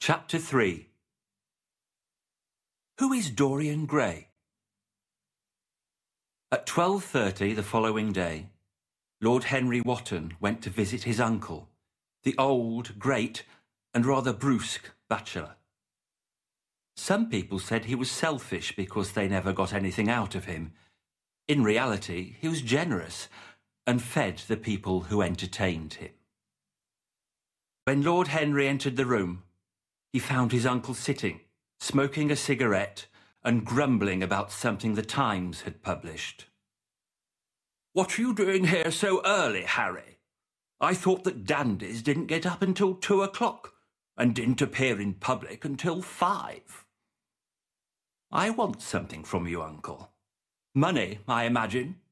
Chapter 3. Who is Dorian Gray? At 12:30 the following day, Lord Henry Wotton went to visit his uncle, the old, great, and rather brusque bachelor. Some people said he was selfish because they never got anything out of him. In reality, he was generous and fed the people who entertained him. When Lord Henry entered the room, he found his uncle sitting, smoking a cigarette and grumbling about something the Times had published. "What are you doing here so early, Harry? I thought that dandies didn't get up until 2 o'clock and didn't appear in public until 5. "I want something from you, uncle. Money, I imagine."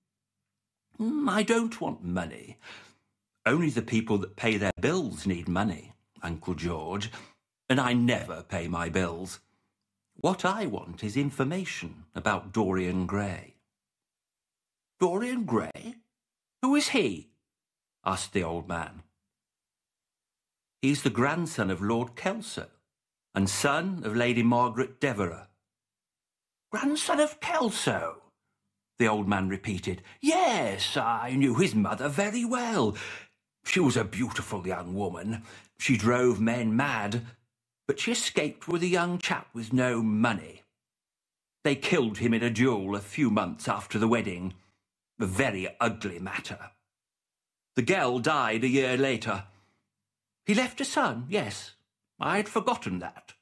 "I don't want money. Only the people that pay their bills need money, Uncle George, and I never pay my bills. What I want is information about Dorian Gray." "Dorian Gray? Who is he?" asked the old man. "He's the grandson of Lord Kelso and son of Lady Margaret Devereux." "Grandson of Kelso?" the old man repeated. "Yes, I knew his mother very well. She was a beautiful young woman. She drove men mad, but she escaped with a young chap with no money. They killed him in a duel a few months after the wedding. A very ugly matter. The girl died a year later. He left a son, yes, I had forgotten that.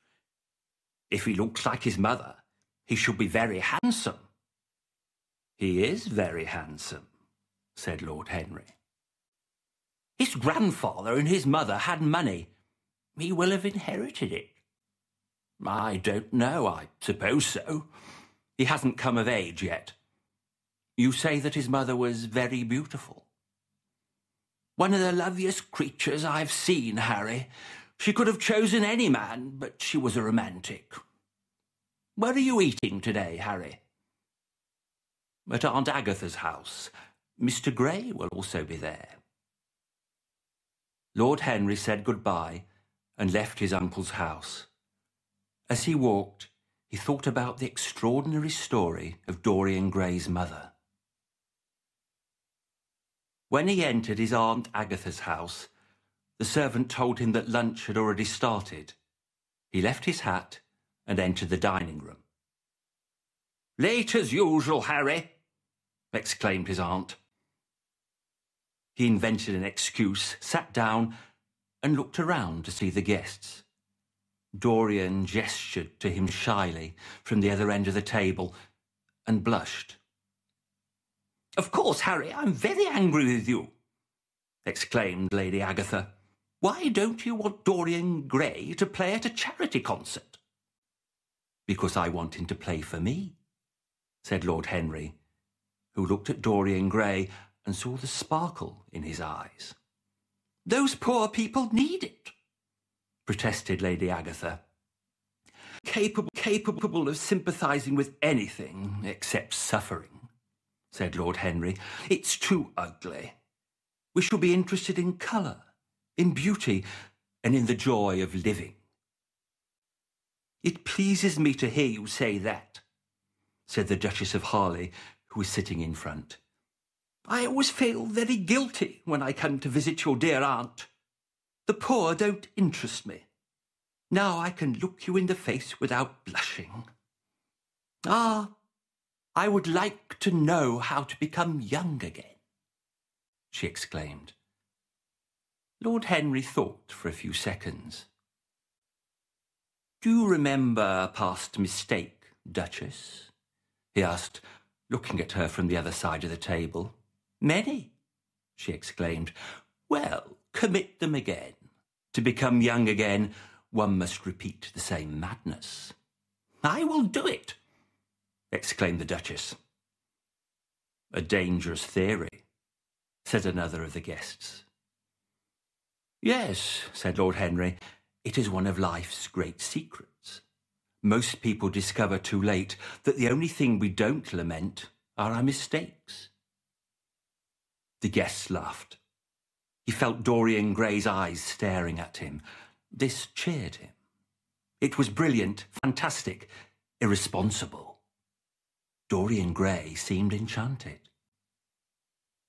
If he looks like his mother, he should be very handsome." "He is very handsome," said Lord Henry. "His grandfather and his mother had money. He will have inherited it." "I don't know, I suppose so. He hasn't come of age yet. You say that his mother was very beautiful?" "One of the loveliest creatures I've seen, Harry. She could have chosen any man, but she was a romantic. Where are you eating today, Harry?" "At Aunt Agatha's house. Mr. Gray will also be there." Lord Henry said goodbye and left his uncle's house. As he walked, he thought about the extraordinary story of Dorian Gray's mother. When he entered his Aunt Agatha's house, the servant told him that lunch had already started. He left his hat and entered the dining room. "Late as usual, Harry," exclaimed his aunt. He invented an excuse, sat down, and looked around to see the guests. Dorian gestured to him shyly from the other end of the table and blushed. "Of course, Harry, I'm very angry with you," exclaimed Lady Agatha. "Why don't you want Dorian Gray to play at a charity concert?" "Because I want him to play for me," said Lord Henry, who looked at Dorian Gray and saw the sparkle in his eyes. "Those poor people need it," protested Lady Agatha. Capable of sympathising with anything except suffering," said Lord Henry. "It's too ugly. We should be interested in colour, in beauty, and in the joy of living." "It pleases me to hear you say that," said the Duchess of Harley, who was sitting in front. "I always feel very guilty when I come to visit your dear aunt. The poor don't interest me. Now I can look you in the face without blushing. Ah, I would like to know how to become young again," she exclaimed. Lord Henry thought for a few seconds. "Do you remember a past mistake, Duchess?" he asked, looking at her from the other side of the table. "Many," she exclaimed. "Well, commit them again. To become young again, one must repeat the same madness." "I will do it," exclaimed the Duchess. "A dangerous theory," said another of the guests. "Yes," said Lord Henry, "it is one of life's great secrets. Most people discover too late that the only thing we don't lament are our mistakes." The guests laughed. He felt Dorian Gray's eyes staring at him. This cheered him. It was brilliant, fantastic, irresponsible. Dorian Gray seemed enchanted.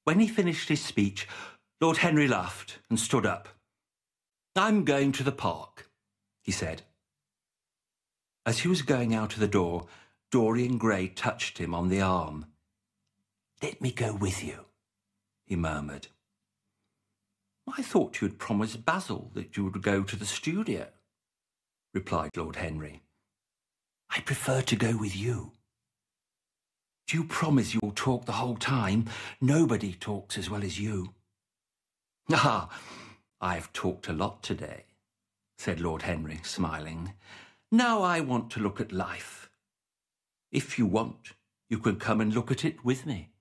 When he finished his speech, Lord Henry laughed and stood up. "I'm going to the park," he said. As he was going out of the door, Dorian Gray touched him on the arm. "Let me go with you," he murmured. "I thought you had promised Basil that you would go to the studio," replied Lord Henry. "I prefer to go with you." "Do you promise you will talk the whole time? Nobody talks as well as you." "Ah, I've talked a lot today," said Lord Henry, smiling. "Now I want to look at life. If you want, you can come and look at it with me."